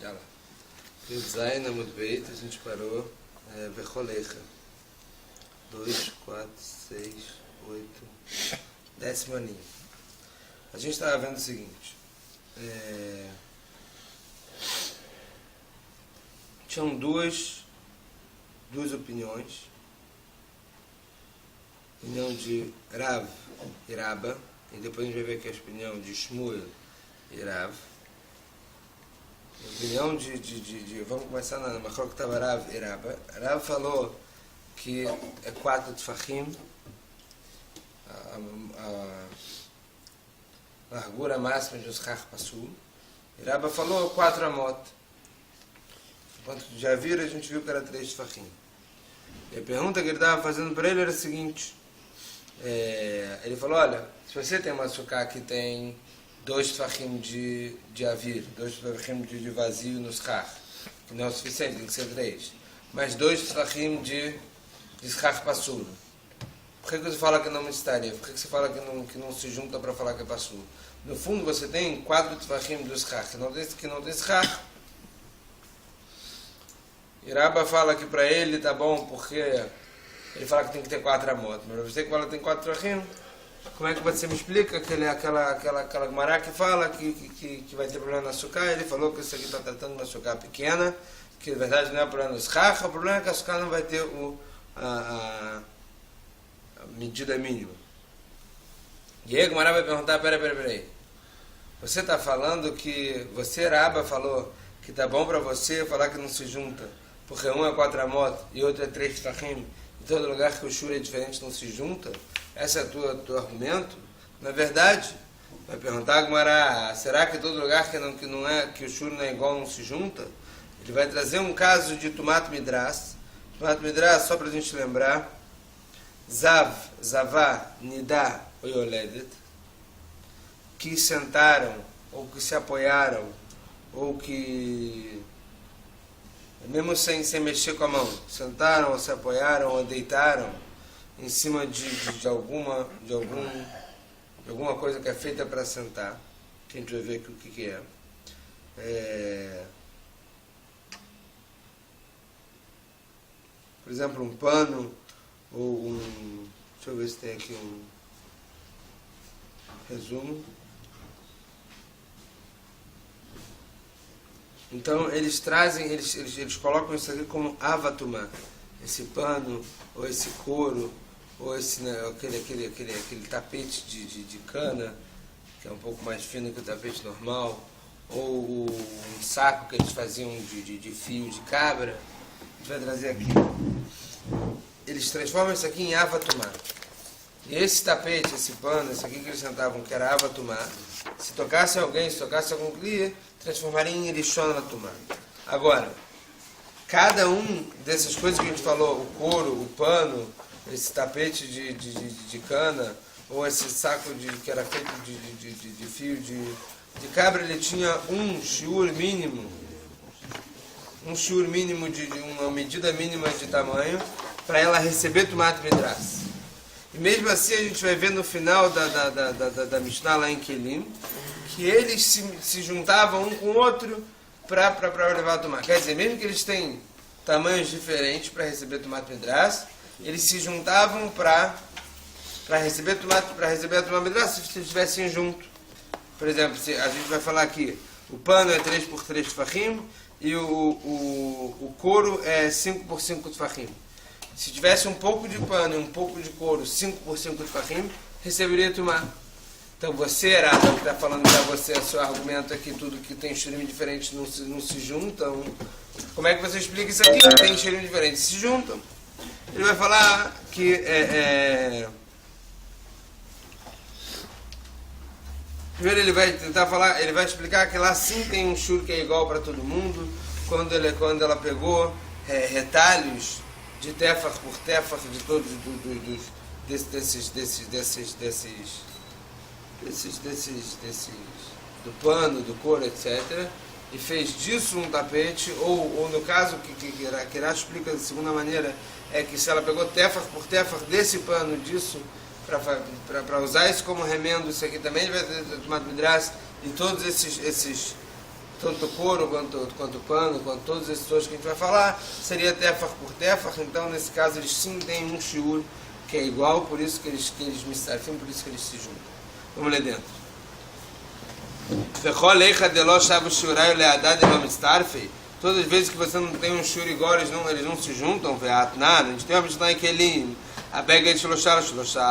Yala. Zain Amud Beit, a gente parou. Vecholecha. 2, 4, 6, 8, 10 aninho. A gente estava vendo o seguinte. Tinham duas opiniões. A opinião de Rav e Rabba. E depois a gente vai ver que é a opinião de Shmuel e Rav. A opinião vamos começar na Machor que estava Rav e Rabba. Rav falou que é 4 tfachim, a largura máxima de Ushach Pasul. E Rabba falou 4 amot. Enquanto já viram, a gente viu que era 3 tfachim. E a pergunta que ele estava fazendo para ele era a seguinte. Ele falou, olha, se você tem uma sucá que tem 2 tfachim de avir, 2 tfachim de vazio no schach, que não é o suficiente, tem que ser 3, mas 2 tfachim de schach pasul. Por que você fala que não estaria? Por que você fala que não se junta para falar que é pasul? No fundo, você tem 4 tfachim do schach, que não tem schach. E Rabba fala que para ele tá bom, porque ele fala que tem que ter 4 amot, mas você que fala que tem 4 tfachim, como é que você me explica aquela Gemara que fala que vai ter problema na sucá? Ele falou que isso aqui está tratando de uma sucá pequena, que na verdade não é o problema do schach, o problema é que a sucá não vai ter a medida mínima. E aí a Gemara vai perguntar, peraí. Você está falando que você, Rabba, falou que está bom para você falar que não se junta, porque um é 4 amot e outro é 3 tfachim, em todo lugar que o shur é diferente não se junta? Esse é o teu argumento? Na verdade, vai perguntar a Gemara, será que todo lugar que o shur não é igual não se junta? Ele vai trazer um caso de Tumat Midras. Tumat Midras, só para a gente lembrar, Zav, Zavá, Nidá, Oyoledet, que sentaram, ou que se apoiaram, ou que, mesmo sem mexer com a mão, sentaram, ou se apoiaram, ou deitaram em cima de alguma coisa que é feita para sentar, que a gente vai ver o que é. Por exemplo, um pano, ou deixa eu ver se tem aqui um resumo. Então eles colocam isso aqui como avatumá, esse pano, ou esse couro, ou esse, né, aquele tapete de cana, que é um pouco mais fino que o tapete normal, ou um saco que eles faziam de fio de cabra. A gente vai trazer aqui. Eles transformam isso aqui em avatumá. E esse tapete, esse pano, esse aqui que eles sentavam, que era avatumá, se tocasse algum clia, transformaria em elishon atumá. Agora, cada um dessas coisas que a gente falou, o couro, o pano, esse tapete de cana, ou esse saco que era feito de fio de cabra, ele tinha um shiur mínimo de uma medida mínima de tamanho para ela receber Tumat Midras. E mesmo assim a gente vai ver no final da Mishnah lá em Kelim, que eles se juntavam um com o outro para levar a Tumat. Quer dizer, mesmo que eles têm tamanhos diferentes para receber Tumat Midras, eles se juntavam para receber a Tumat Midras se estivessem juntos. Por exemplo, a gente vai falar aqui, o pano é 3 por 3 tfachim e o couro é 5 por 5 tfachim. Se tivesse um pouco de pano e um pouco de couro, 5 por 5 tfachim, receberia Tumá. Então você, Rabba, que está falando para você, o seu argumento é que tudo que tem shurim diferentes não se juntam. Como é que você explica isso aqui? Tem shurim diferentes, se juntam. Ele vai falar que primeiro ele vai tentar falar, ele vai explicar que lá sim tem um shur que é igual para todo mundo. Quando ela pegou retalhos de tefach por tefach de todos do pano, do couro, etc. E fez disso um tapete, ou no caso que Rashi explica da segunda maneira, é que se ela pegou tefach por tefach desse pano, disso, para usar isso como remendo, isso aqui também vai ter Tumat Midras, e tanto couro, quanto pano, quanto todos esses outros que a gente vai falar, seria tefach por tefach. Então, nesse caso, eles sim têm um shiur que é igual, por isso que eles mistarfim, por isso que eles se juntam. Vamos ler dentro. Todas as vezes que você não tem um shiur igual, eles não se juntam. A gente tem uma Mishnah em Kelim, a bega é de shloshá,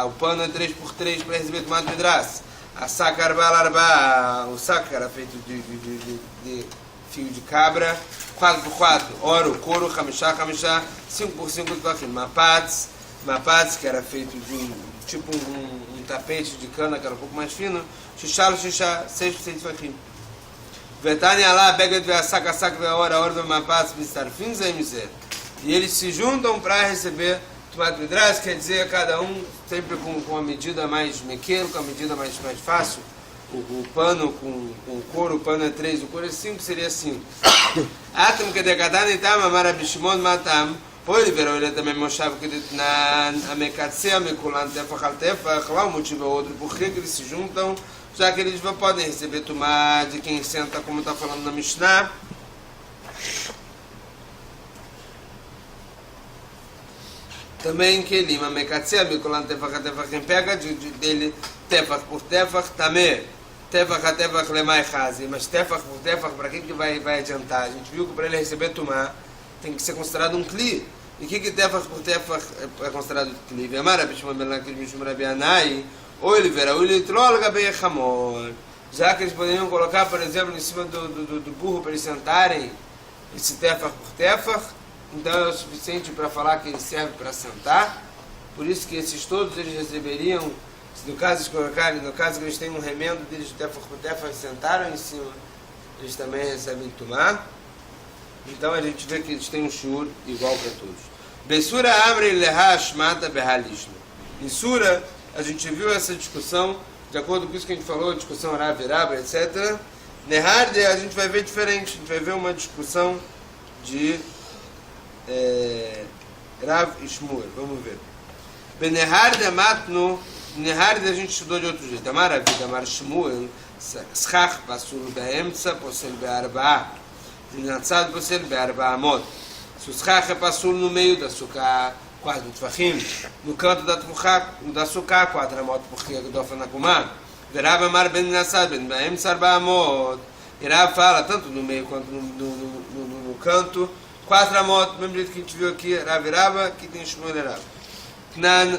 o pano é 3x3 para receber tomado midras. A saca arba, o saco era feito de fio de cabra, 4x4, oro, couro, chamishá, 5x5 de vachim, mapatz, que era feito de um tapete de cana, que era um pouco mais fino, xixá, 6x6 de vachim. Vetania lá, bega de a saca, oro, do mapatz, mistarfim, zemizer. E eles se juntam para receber tomado midras, quer dizer, cada um sempre com a medida mais mequeno, com a medida mais fácil. O pano com o couro, o pano é 3, o couro é 5, seria 5. Atam que decadar então, amara bishimon matam, ele verou ele também mostrava que na amekatsea mekulan tefach al tefach, lá o motivo é outro, por que eles se juntam, já que eles podem receber tomar de quem senta, como está falando na Mishnah. Também que ele, amekatsea mekulan tefach al tefach, quem pega dele tefach por tefach, também. Tefach a tefach lemai chazi, mas tefach por tefach, para que vai adiantar? A gente viu que para ele receber tumá tem que ser considerado um kli. E o que tefach por tefach é considerado kli? Vemara bishma belakil mishum rabianai, ou ele verá, ou ele trol gabei chamor. Já que eles poderiam colocar, por exemplo, em cima do burro para eles sentarem, esse tefach por tefach, então é o suficiente para falar que ele serve para sentar. Por isso que esses todos eles receberiam. No caso que eles têm um remendo deles de tefach por tefach, sentaram em cima, eles também recebem tumá. Então a gente vê que eles têm um shiur igual para todos. Besura amre lehash mata behalishno. Em Sura, a gente viu essa discussão, de acordo com isso que a gente falou, discussão Rav, etc. Neharde, a gente vai ver diferente, a gente vai ver uma discussão de Rav e Shmuel. Vamos ver. Beneharde matno. Neharde a gente estudou de outro jeito. Amar Avid, Amar Shmuel, Schach pasul be'emtza, posel be'arba'a. Natzad posel be'arba'a amot. Se o schach é pasul no meio da sukkah, 4 tefachim, no canto da sukkah, 4 amot, porque é dofa na kumá. Verab Amar ben Natzad, ben be'emtza, 4 amot. E Rav fala tanto no meio quanto no canto, 4 amot, do mesmo jeito que a gente viu aqui, Rav e Rava, aqui tem Shmuel e Rav.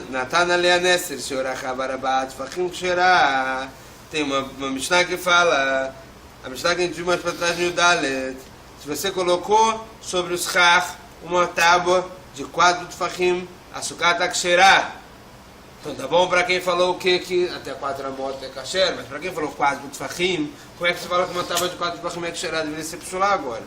Natan Aleanesser, Senhora Rabarabat, Fachim Xerá. Tem uma Mishnah que fala, a Mishnah que a gente viu mais para trás no Dalet. Se você colocou sobre o schach uma tábua de 4 tefachim, a sukkah está Xerá. Então tá bom para quem falou o que até 4 amot é kasher, mas para quem falou 4 tefachim, como é que você fala que uma tábua de 4 tefachim é Xerá? Deveria ser psulá agora.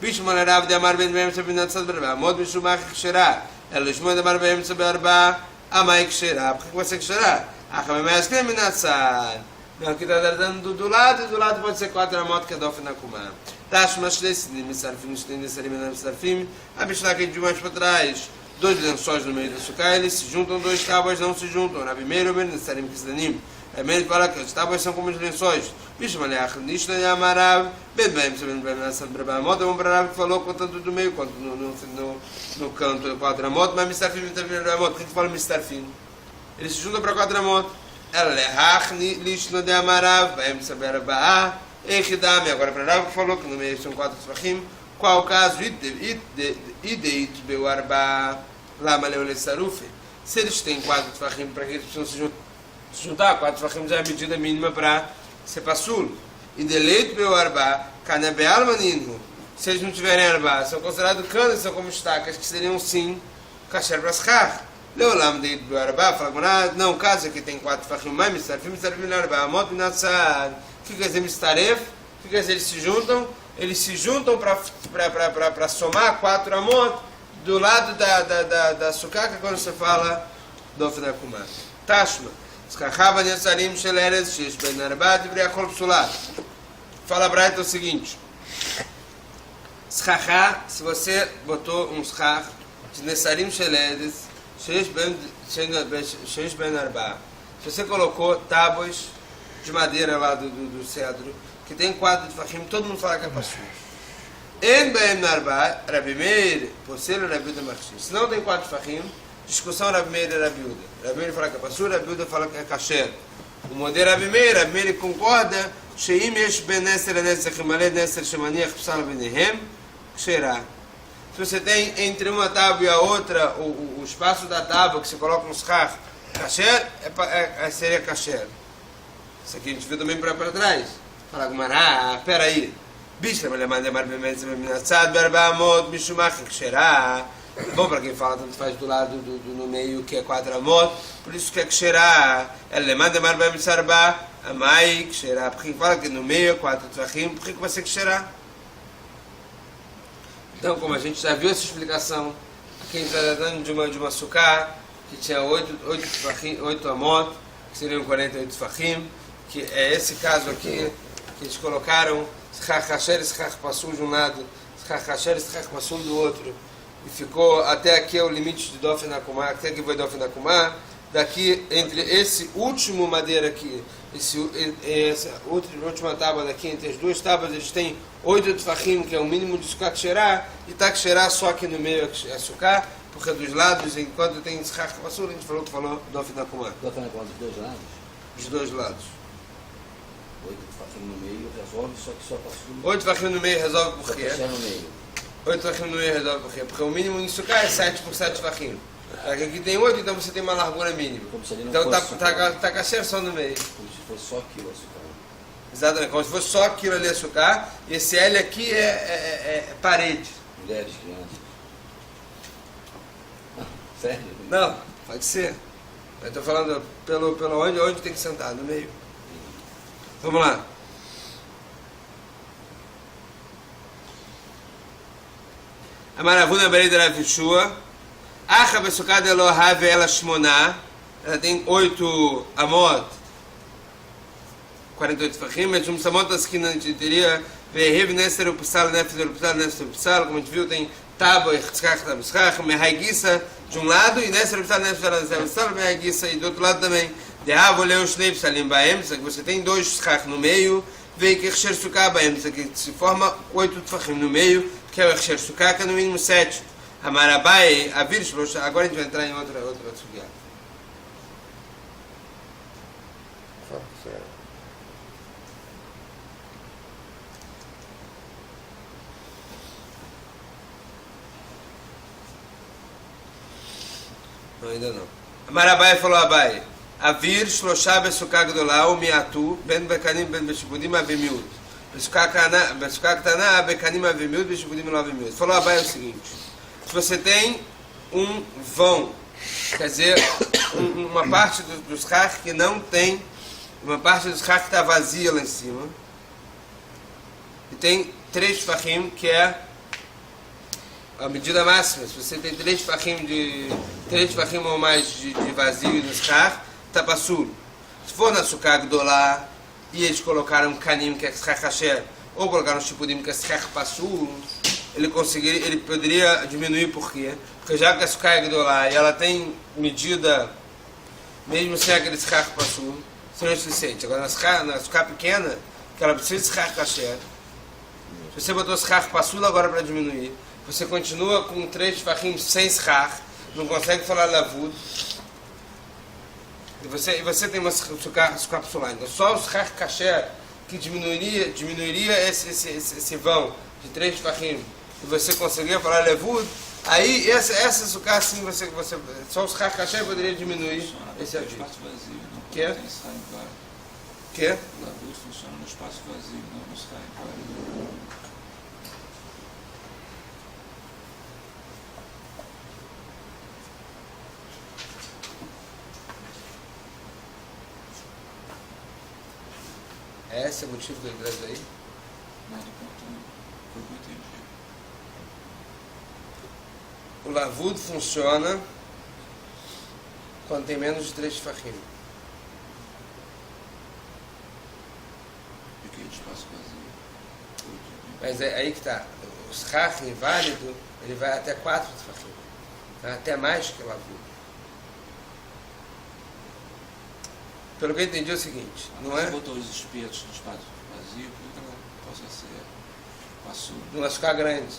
Bicho Manarav de Amar Ben Mem Sabinatzad Berba, Mod Mishumach Xerá. Ela Shmuel de Marbeim Tzaberba, Amai Kshera. Por que vai ser Kshera? Achamemei Askem Minatzad. Não, aqui está dando do lado, e do lado pode ser 4 amot que é dof na kumá. Tashma Shlesinim, Misarfim, Shlesinim, Misarfim. A Mishnah que a gente viu mais para trás. 2 lençóis no meio da sukkah, eles se juntam, 2 tábuas não se juntam. Na primeira, o Misarfim, Kisdanim. É mesmo para que as tábuas são como os lençóis. Bishmaleach, Nishna e Amarav, Ben Baim, Ben Nassad Berba Amot, vamos para Rav que falou tanto do meio quanto no canto 4 amot, mas Mistarfim, Berba Amot, por que fala Mistarfim? Eles se juntam para 4 amot. Elehach, Nishna de Amarav, Baim, Berba Echidame, agora para Rav que falou que no meio são 4 tefachim. Qual o caso? Ideit Beuarba, Lama Leole Sarufe. Se eles têm 4 tefachim, para que eles precisam se juntar? 4 tefachim já é a medida mínima para ser passul. E deleito meu arba, canabe almanino. Se eles não tiverem arba, são considerados canas, são como estacas, que seriam sim kasher braschach. Leolam deit meu arba, fala, não, caso que tem 4 tefachim, mas mistarfim arba, amot minatzad. O que quer dizer mistaref? O que quer dizer eles se juntam? Eles se juntam para somar 4 amot do lado da sukkah, que é quando você fala do Fnakumah. Tashma. Skachava Nesarim Sheleres Shish Ben Arbat Briachol Psulat. Fala Braita o seguinte: Skachá, se você botou um skach de Nesarim Sheleres Shish Ben Arbat, se você colocou tábuas de madeira lá do cedro, que que tem 4 tefachim, todo mundo fala que é passur. En Baem Narba, Rabi Meir, Posel, Rabi Uda Marchim. Se não tem 4 tefachim, discussão Rabi Meir e Rabi Uda. Rabi Meir fala que é passur, Rabi Uda fala que é kasher. O modelo Rabi Meir concorda, Sheim Yesh Ben Nesser e Nesser Himalé, Nesser Shemaniach Psal Benehem, Ksherá. Se você tem entre uma tábua e a outra, o espaço da tábua que você coloca um schach, kasher, seria kasher. Isso aqui a gente viu também para trás. Fala com Mará, peraí. Bicho, mas ele manda beminatzad, berbaamot, mishumach, ksherá. Bom, para quem fala, tanto faz do lado no meio que é 4 amot, por isso que é ksherá. Ele manda beminatzarba, amai, ksherá. Por quem fala que no meio é 4 tvachim, por que vai ser ksherá? Então, como a gente já viu essa explicação, aqui a gente está tratando de uma sukkah que tinha 8 amot, que seriam 48 tefachim, que é esse caso aqui, que eles colocaram schach kasher e schach pasul de um lado, schach kasher e schach pasul do outro, e ficou até aqui é o limite de Dofen Nakumá, até aqui vai Dofen Nakumá, daqui entre esse último madeira aqui, essa última tábua daqui, entre as duas tábuas, eles têm 8 tefachim, que é o mínimo de sukkah ksherá, e tá ksherá só aqui no meio é sukkah, porque dos lados, enquanto tem schach pasul, a gente falou Dofen Nakumá. Dofen Nakumá dos dois lados? Dos dois lados. 8 tefachim no meio resolve, só que só pasul. 8 tefachim no meio resolve por quê? Só no meio. 8 tefachim no meio resolve por quê? Porque o mínimo em sukkah é 7 por 7 tefachim. Aqui tem 8, então você tem uma largura mínima. Como se ele não então fosse tá kasher só no meio. Como se fosse só aquilo a sukkah. Exatamente, como se fosse só aquilo ali a sukkah, e esse L aqui é parede. Mulheres, crianças. Sério? Não, pode ser. Eu estou falando pelo onde tem que sentar, no meio. Vamos lá. A Maravuna Bereda Ravishua. Acha Besukah de Elohave ela Shmoná. Ela tem 8 amot. 48 tefachim, mas um samot da esquina a gente teria Vehev Nesser Upsal, Nesser Upsal, Nesser Upsal, como a gente viu, tem tábua, Yitzchak, Tabishach, Mehaiguissa de um lado e Nesser Upsal, Nesser Upsal, Mehaiguissa e do outro lado também. De Avoleu Shnei Psalim Baem, que você tem 2 Yitzchak no meio, veio que Echsher Sukkah Baem, que se forma 8 tefachim no meio, que é o Echsher Sukkah, que é no mínimo 7. A Marabai, a Virsh, agora a gente vai entrar em outra sukkah. Não, ainda não. Marabai falou Abai. Avir shloshá besukah gdolá o miatu ben bekanim ben beshibudim avimiut. Besukah ktaná bekanim avimiut beshibudim lo avimiut. Falou Abai o seguinte. Se você tem um vão, quer dizer, uma parte do schach que não tem, uma parte do schach que está vazia lá em cima, e tem 3 tefachim, que é a medida máxima. Se você tem 3 tefachim ou mais de vazio no schach, está pasul. Se for na sukkah gdolá e eles colocaram kanim, que é schach kasher, ou colocaram shipudim, que é schach pasul, ele poderia diminuir. Por quê? Porque já que a sukkah é gdolá e ela tem medida, mesmo sem aquele schach pasul, seria o suficiente. Agora na sukkah pequena, que ela precisa de schach kasher, se você botou schach pasul agora para diminuir, você continua com 3 tefachim sem schach, não consegue falar lavud, e você tem uma sukkah psulá. Então só o schach kasher que diminuiria esse vão de 3 tefachim, e você conseguiria falar lavud, aí essa sukkah assim, só o schach kasher poderia diminuir esse aviso. Espaço vazio, não Que é? tem Israel agora. Que? Lavud funciona no espaço vazio, não no Israel agora. Esse é o motivo do inglês aí? Não, do ponto foi o que eu entendi. O lavud funciona quando tem menos de 3 tefachim. E que espaço vazio? Mas é aí que está. O schach inválido, ele vai até 4 tefachim. Vai até mais que o lavud. Pelo que eu entendi é o seguinte, não Você é? botou os espetos no espaço vazio. vazio, porque ela possa ser passou. Numa sucá grande.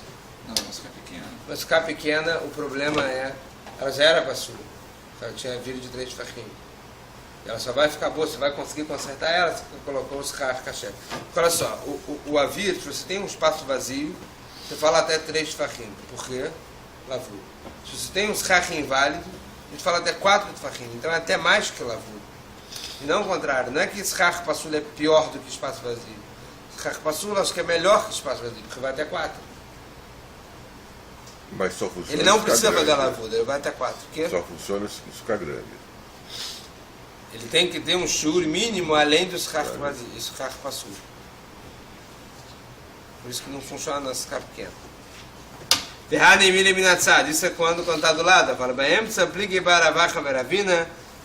Não, ela fica pequena. Numa sucá pequena, o problema é, ela já era passura. Ela tinha vindo de 3 tefachim. Ela só vai ficar boa, você vai conseguir consertar ela, você colocou os caché. Olha só, o avir, se você tem um espaço vazio, você fala até 3 tefachim. Por quê? Lavur. Se você tem um schach inválido, a gente fala até 4 tefachim. Então é até mais que lavur. E não o contrário. Não é que schach passula é pior do que espaço vazio. Schach passula acho que é melhor que espaço vazio, porque vai até 4. Mas só funciona Ele não se precisa ficar fazer a grande. lavur, ele vai até 4. Porque Só funciona se ficar grande. ele tem que ter um shur mínimo além do schach vazio, schach passula. Por isso que não funciona na schach pequena. Isso é quando está do lado. Fala,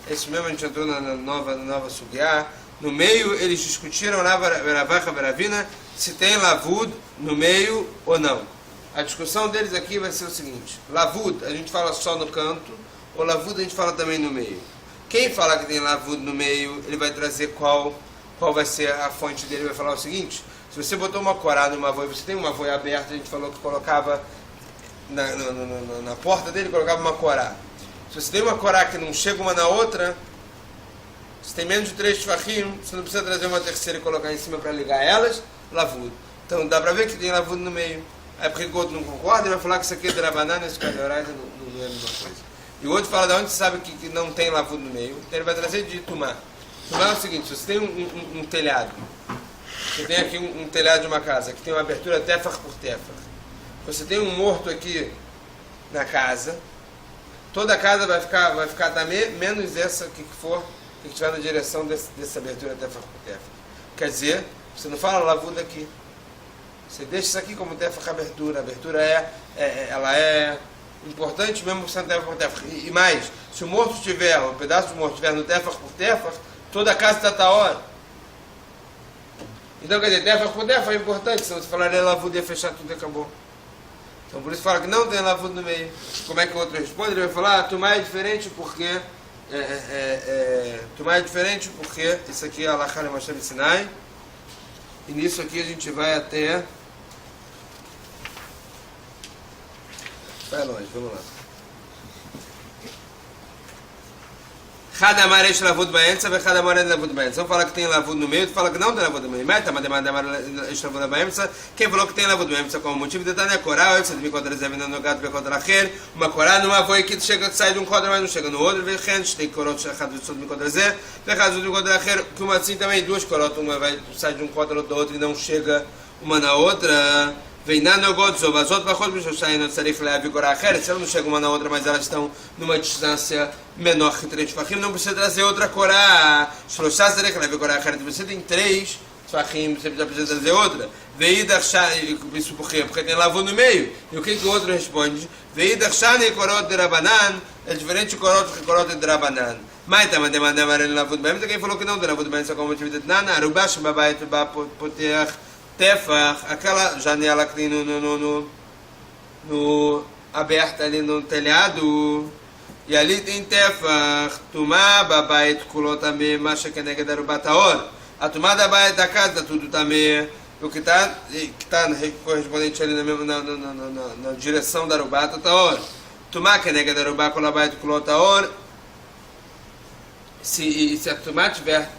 esse mesmo a gente entrou na nova sugiá. No meio, eles discutiram na Veravacha Veravina se tem lavud no meio ou não. A discussão deles aqui vai ser o seguinte: lavud, a gente fala só no canto, ou lavud a gente fala também no meio. Quem fala que tem lavud no meio, ele vai trazer qual vai ser a fonte dele, vai falar o seguinte: se você botou uma corá numa voia, você tem uma voia aberta, a gente falou que colocava na porta dele, colocava uma corá. Se você tem uma corá que não chega uma na outra, se tem menos de 3 tefachim, você não precisa trazer uma terceira e colocar em cima para ligar elas, lavud. Então dá para ver que tem lavud no meio. Aí porque o outro não concorda, ele vai falar que isso aqui é drabaná, nesse caso de horário não é a mesma coisa. E o outro fala de onde você sabe que não tem lavud no meio, então ele vai trazer de tumá. Tumá é o seguinte: se você tem um telhado, você tem aqui um telhado de uma casa que tem uma abertura tefach por tefach, você tem um morto aqui na casa, toda a casa vai ficar também, menos essa que for, que estiver na direção dessa abertura tefach por tefach. Quer dizer, você não fala lavud aqui. Você deixa isso aqui como tefach abertura. A abertura ela é importante mesmo sendo tefach por tefach. E mais, se o morto tiver, o pedaço do morto estiver no tefach por tefach, toda a casa está taor. Então, quer dizer, tefach por tefach é importante, senão você falaria lavud ia fechar tudo e acabou. Então por isso fala que não tem lavud no meio. Como é que o outro responde? Ele vai falar, tumá é diferente porque tumá é diferente porque isso aqui é Alachá Lemashé Sinai. E nisso aqui a gente vai até... Vai longe, vamos lá. Hadamar esh lavud baentza ve hadamar en lavud baentza. Um fala que tem lavud no meio, outro fala que não tem lavud no meio. Mas hadamar esh lavud baentza. Quem falou que tem lavud baentza como motivo de Tânia Korá, ou se de contra Zevina no gato, contra Acher, uma Korá numa voia que chega, sai de um quadro, mas não chega no outro, tem corot chachad de sod contra Zé, vechazud de contra Acher, que uma assim também, 2 corot, uma vai sai de um quadro do outro e não chega uma na outra. Veinando godzo, as outras coisas que saem não serem levar Korá Acher, se elas não chegam uma na outra, mas elas estão numa distância menor que 3 tefachim, não precisa trazer outra Korá. Shloshá serem levar Korá Acher, você tem 3 tefachim, você precisa trazer outra. Veidach shani, isso por quê? Porque tem lavud no meio. E o que o outro responde? Veidach shani korot de rabanan, é diferente de korot de rabanan. Mas também demanda amarelo lavud bem, quem falou que não tem lavud bem, só como motivo de nana, arubash babayt bapoteach tefach, aquela janela que tem no aberta ali no telhado, e ali tem tefach, tumá babayt kulot também, macha que nega darubat aor. A tomada da casa, tudo também, o que está correspondente ali na direção da Arubá, tá hora. Tomar que nega da Arubá com a baita culota hora. Se a tomada tiver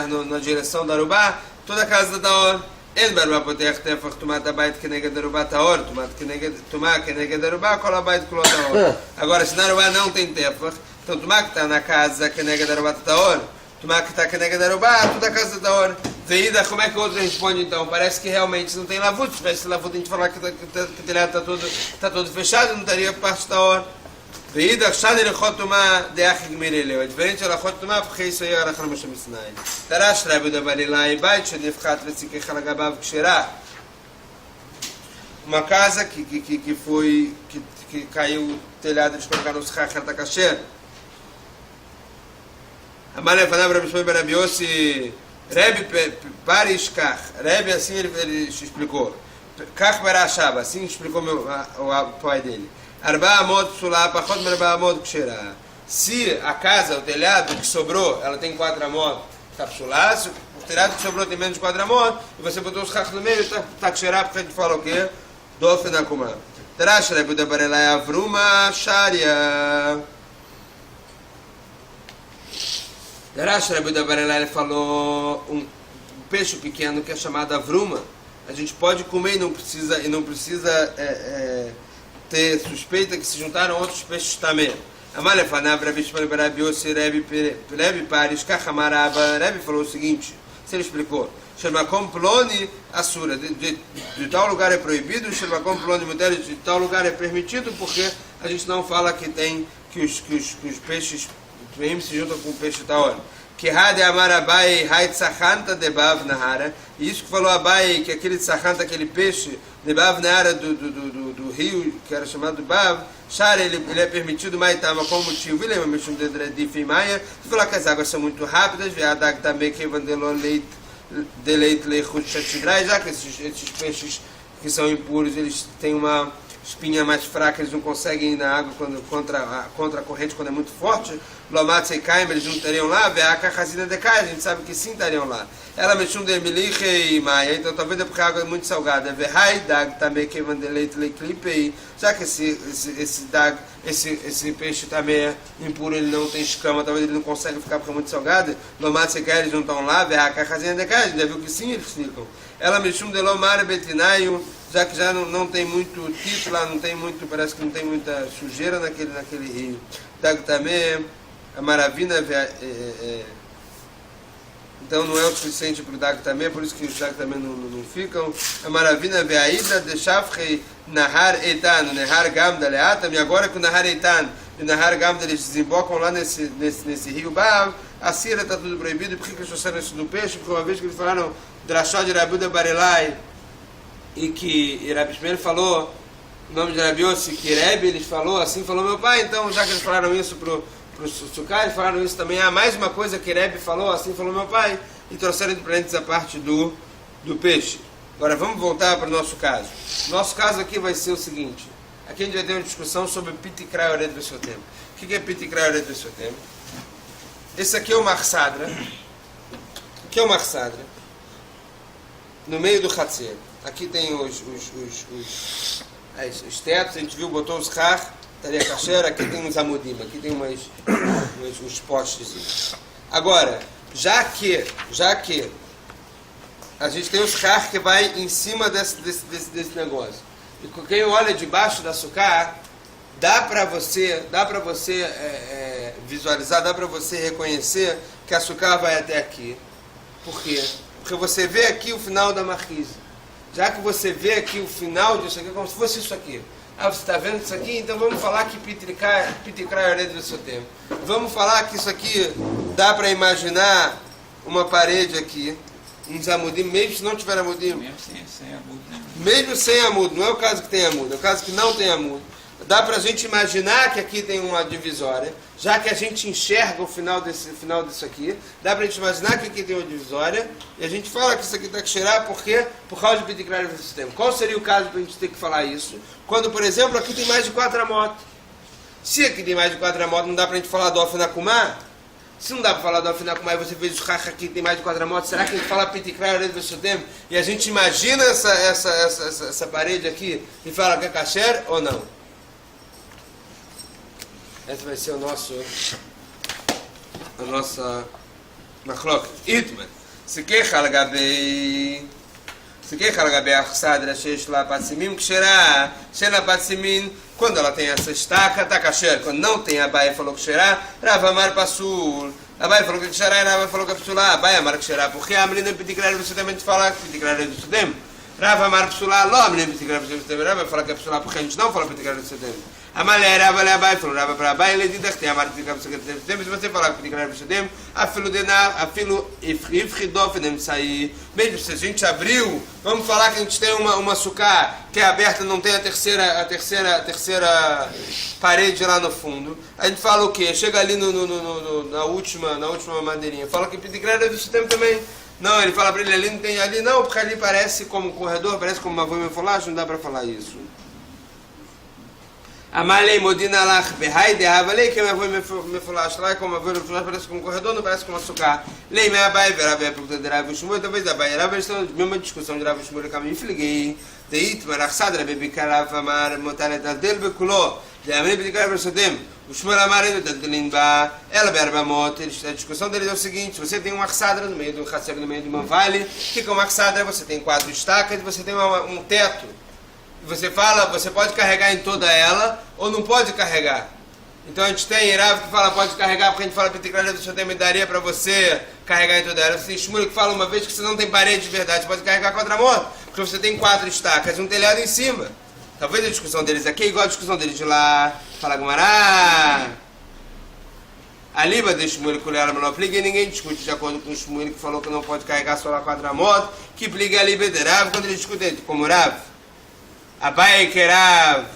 na direção da Arubá, toda a casa está hora. Ele vai poder ter tomada baita que nega da Arubá tá hora. Tomar que nega da Arubá com a baita culota hora. Agora, se na Arubá não tem tefach, então tomar que está na casa que nega da Arubá tá hora. Tomar que está que nega da Arubá, toda a casa da hora. Veída, como é que o outro responde então? Parece que realmente não tem lavud. Se tivesse lavud, a gente falar que o telhado está todo fechado, não estaria parte da hora. Veída, Shani Lechot Tumá de Achig Mireleu. É diferente de Lechot Tumá, porque isso aí é Alachá Lemashé Sinai. Tarash Rabi da Barilá e Bait, Shedifchat Vetzikech Alagabav Ksherá. Uma casa que caiu o telhado, eles colocaram os Chachar da Kasher. Amar Lefanav Rabi Shmuel ben Rabi Yossi Rebbe Parish Kach. Rebbe assim ele explicou. Kach Barashaba, assim explicou o pai dele. Arba Amod Psulá Pachot Merba Amod Ksherá. Se a casa, o telhado que sobrou, ela tem 4 amot, está psulá, tirado que sobrou tem menos de 4 amot, e você botou os chach no meio, tá que cheirar, porque a gente fala o quê? Dofen Akuma. Terash Rebbe da Barelai Avruma Sharia. Terash Rebbe da Barelai falou um peixe pequeno que é chamado Avruma. A gente pode comer e não precisa ter suspeita que se juntaram outros peixes também. Amalefanav Rebbe Shmuel Rebbe Yossi Rebbe Paris Kachamaraba. Rebbe falou o seguinte, se ele explicou. Shermakom Ploni Asura, de tal lugar é proibido, Shermakom Ploni Muder, de tal lugar é permitido, porque a gente não fala que os peixes se juntam com o peixe Taor. Que Hade Amar Abai Hai Tzachanta Debav Nahara, e isso que falou Abai, que aquele Tzachanta, aquele peixe Debav Nahara do rio, que era chamado Bav, Shara, ele é permitido, mas estava com motivo, ele é uma mexum de Fimaia, que falou que as águas são muito rápidas, Veadag também que vandelou leite. Deleite leichut shatidrai, já que esses peixes que são impuros, eles têm uma espinha mais fraca, eles não conseguem ir na água contra a corrente quando é muito forte. Lomat seikaim, eles não estariam lá. Veaka chazina decai, a gente sabe que sim estariam lá. Ela mexum de miliche e maia, então talvez é porque a água é muito salgada. Vehai dag também que vandeleite leiklipei, já que esse peixe também é impuro, ele não tem escama, talvez ele não consegue ficar porque é muito salgado. Lomat seikaim, eles não estão lá. Veaka chazina decai, a gente viu que sim, eles ficam. Ela mexum de lomar betinaio, já que já não tem muito título lá, não tem muito, parece que não tem muita sujeira naquele rio. Dag também, a maravilha, então não é o suficiente para o Dag também, por isso que os Dag também não ficam. A maravilha, veaida de Shafrei Nahar Eitan, Nahar Gamda Leatam, e agora que o Nahar Eitan e o Nahar Gamda eles desembocam lá nesse rio Bav, a cera está tudo proibido. E por que eles trouxeram isso do peixe? Porque uma vez que eles falaram Drashá de Rabi da Barelai, e que Rabi Shmuel falou o nome de Rabi Yossi, que Rebbe eles falou, assim falou meu pai, então já que eles falaram isso pro Sukkah, eles falaram isso também, mais uma coisa que Rebbe falou, assim falou meu pai, e trouxeram de parênteses a parte do peixe. Agora vamos voltar para o nosso caso. Nosso caso aqui vai ser o seguinte, aqui a gente vai ter uma discussão sobre Pitikrai Ored Vesotem. O que é Pitikrai Ored Vesotem? Esse aqui é o Marsadra. O que é o Marsadra? No meio do Hatzer. Aqui tem os tetos, a gente viu, botou os Har, estaria kasher, aqui tem uns amudim, aqui tem uns postes. Agora, já que a gente tem os Har que vai em cima desse negócio, e quem olha debaixo da sukkah, dá para você visualizar, dá para você reconhecer que a sukkah vai até aqui. Por quê? Porque você vê aqui o final da marquise. Já que você vê aqui o final disso aqui, como se fosse isso aqui. Ah, você está vendo isso aqui? Então vamos falar que Pitikrai Ored Vesotem. Vamos falar que isso aqui dá para imaginar uma parede aqui, uns amudim, mesmo se não tiver amudim. Mesmo sem amudo, né? Mesmo sem amudo, não é o caso que tem amudo, é o caso que não tem amudo. Dá para a gente imaginar que aqui tem uma divisória, já que a gente enxerga o final disso aqui, dá para a gente imaginar que aqui tem uma divisória, e a gente fala que isso aqui está que cheirar, por quê? Por causa de Pitikrai do sistema. Qual seria o caso para a gente ter que falar isso? Quando, por exemplo, aqui tem mais de 4 amot. Se aqui tem mais de 4 amot, não dá para a gente falar do Ofinakumá? Se não dá para falar do Ofinakumá e você fez o Chach aqui tem mais de 4 amot, será que a gente fala Pitikrai do sistema e a gente imagina essa parede aqui e fala que é kasher ou não? Esse vai ser a nossa machlok. Itman. Se queixa lagabei achsadra shesh la patsimim ksherá, shela patsimim, quando ela tem essa estaca, tá kasher. Quando não tem, Abai falou ksherá, Rav Amar pasul. Abai falou que ksherá e Rav falou que psulá. Abai Amar ksherá. Porque a menina Pitikrai do Sudem, a gente fala Pitikrai do Sudem. Rav Amar psulá, não a menina Pitikrai do Sudem. Rav vai falar que é psulá porque a gente não fala Pitikrai do Sudem. A mulher Abai falou, Rav para Abai, ele diz que tem a Amar Pitikrai do Sudem. Se você falar Pitikrai do Sudem, afilo ifridofenem sair. Mesmo se a gente abriu, vamos falar que a gente tem uma sukkah que é aberta, não tem a terceira parede lá no fundo. A gente fala o quê? Chega ali na última madeirinha. Fala que Pitikrai do Sudem também. Não, ele fala para ele, ali não tem ali, não, porque ali parece como um corredor, parece como uma voimefolash, não dá para falar isso. Amalei modina lach behai de avalei que me vou me falar lá como eu vou falar parece como um corredor, não parece como açúcar. Lei me abai ver a ver porque de Rav Shmuel talvez abai Rav estão mesma discussão de Rav Shmuel que eu me fliguei. Deit mar Sadra bebi Karav amar motanet del bekulo. De amei bebi Karav sodem. O Shmuel amar ele delin ba ela berba mot. A discussão dele é o seguinte: você tem uma Sadra no meio do Hatzeg no meio de uma vale, que com uma Sadra você tem 4 estacas e você tem um teto. Você fala, você pode carregar em toda ela ou não pode carregar. Então a gente tem Rav que fala pode carregar porque a gente fala Pitikra do Shotem me daria para você carregar em toda ela. Você tem Shmuel que fala uma vez que você não tem parede de verdade, você pode carregar contra a moto, porque você tem 4 estacas e um telhado em cima. Talvez a discussão deles aqui é igual a discussão deles de lá. Fala Gumará. A Liba de Shmuel que ela não pliga e ninguém discute de acordo com o Shmuel que falou que não pode carregar só lá contra a moto, que pliga a Liba de Rav quando ele discute como Rav. Abai que Rav,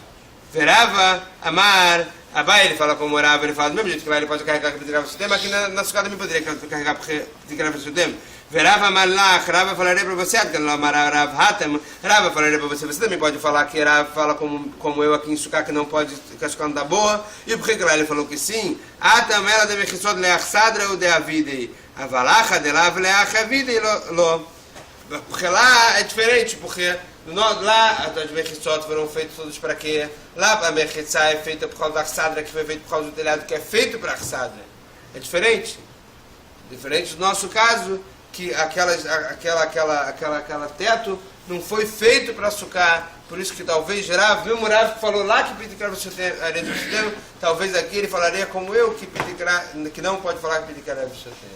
Verava, Amar, Abai ele fala como Rav, ele fala do mesmo jeito que lá ele pode carregar que Rav Sudem, aqui na sucada também poderia carregar porque Rav Sudem. Verava Malach, Rav falaria para você, que não Amar Rav Hatem, Rav falaria para você, você também pode falar que Rav fala como eu aqui em Sukkah que não pode, que a Sukkah não tá boa, e por que lá ele falou que sim? Atam ela deve rissod leach sadra ou de avidei, avalacha de lav leach avidei lo. Porque lá é diferente, porque lá as mechitsot foram feitas todas para quê? Lá a mechitzá é feita por causa da sadra, que foi feita por causa do telhado, que é feito para a sadra. É diferente. Diferente do nosso caso, que aquela teto não foi feito para sucar. Por isso que talvez Rav, mesmo Rav que falou lá que Pitikra do Shotem, talvez aqui ele falaria como eu, que não pode falar que Pitikra do Shotem.